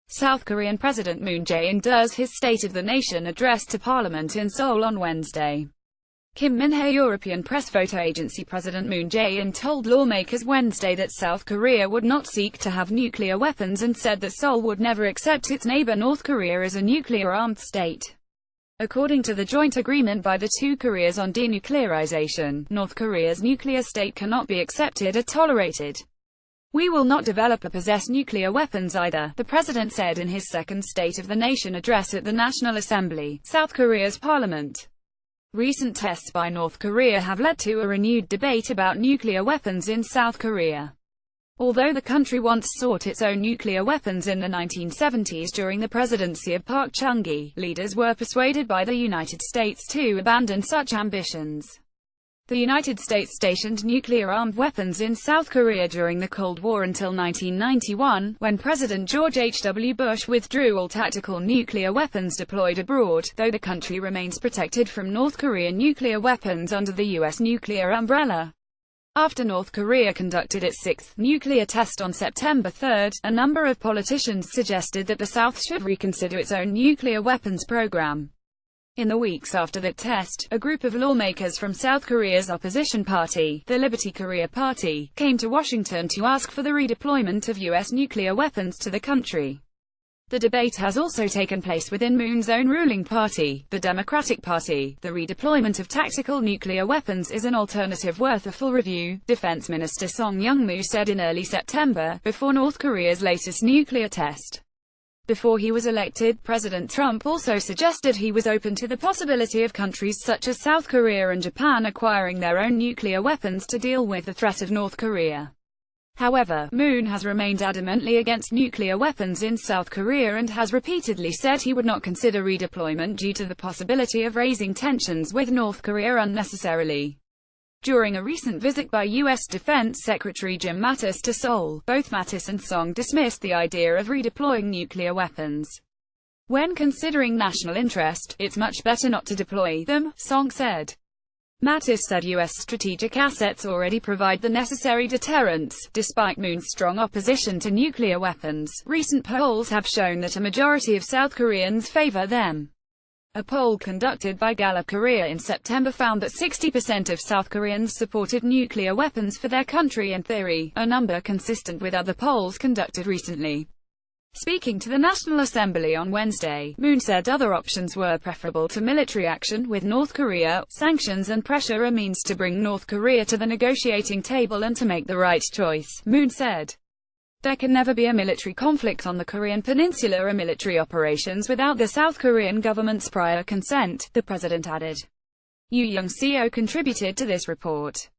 South Korean President Moon Jae-in does his State of the Nation address to Parliament in Seoul on Wednesday. Kim Min-hae European press photo agency President Moon Jae-in told lawmakers Wednesday that South Korea would not seek to have nuclear weapons and said that Seoul would never accept its neighbor North Korea as a nuclear-armed state. According to the joint agreement by the two Koreas on denuclearization, North Korea's nuclear state cannot be accepted or tolerated. We will not develop or possess nuclear weapons either, the president said in his second State of the Nation address at the National Assembly, South Korea's parliament. Recent tests by North Korea have led to a renewed debate about nuclear weapons in South Korea. Although the country once sought its own nuclear weapons in the 1970s during the presidency of Park Chung-gi, leaders were persuaded by the United States to abandon such ambitions. The United States stationed nuclear-armed weapons in South Korea during the Cold War until 1991, when President George H.W. Bush withdrew all tactical nuclear weapons deployed abroad, though the country remains protected from North Korean nuclear weapons under the U.S. nuclear umbrella. After North Korea conducted its sixth nuclear test on September 3, a number of politicians suggested that the South should reconsider its own nuclear weapons program. In the weeks after that test, a group of lawmakers from South Korea's opposition party, the Liberty Korea Party, came to Washington to ask for the redeployment of U.S. nuclear weapons to the country. The debate has also taken place within Moon's own ruling party, the Democratic Party. The redeployment of tactical nuclear weapons is an alternative worth a full review, Defense Minister Song Young-moo said in early September, before North Korea's latest nuclear test. Before he was elected, President Trump also suggested he was open to the possibility of countries such as South Korea and Japan acquiring their own nuclear weapons to deal with the threat of North Korea. However, Moon has remained adamantly against nuclear weapons in South Korea and has repeatedly said he would not consider redeployment due to the possibility of raising tensions with North Korea unnecessarily. During a recent visit by U.S. Defense Secretary Jim Mattis to Seoul, both Mattis and Song dismissed the idea of redeploying nuclear weapons. When considering national interest, it's much better not to deploy them, Song said. Mattis said U.S. strategic assets already provide the necessary deterrence. Despite Moon's strong opposition to nuclear weapons, recent polls have shown that a majority of South Koreans favor them. A poll conducted by Gallup Korea in September found that 60% of South Koreans supported nuclear weapons for their country in theory, a number consistent with other polls conducted recently. Speaking to the National Assembly on Wednesday, Moon said other options were preferable to military action with North Korea. Sanctions and pressure are means to bring North Korea to the negotiating table and to make the right choice, Moon said. There can never be a military conflict on the Korean peninsula or military operations without the South Korean government's prior consent, the president added. Yoo Young-seo contributed to this report.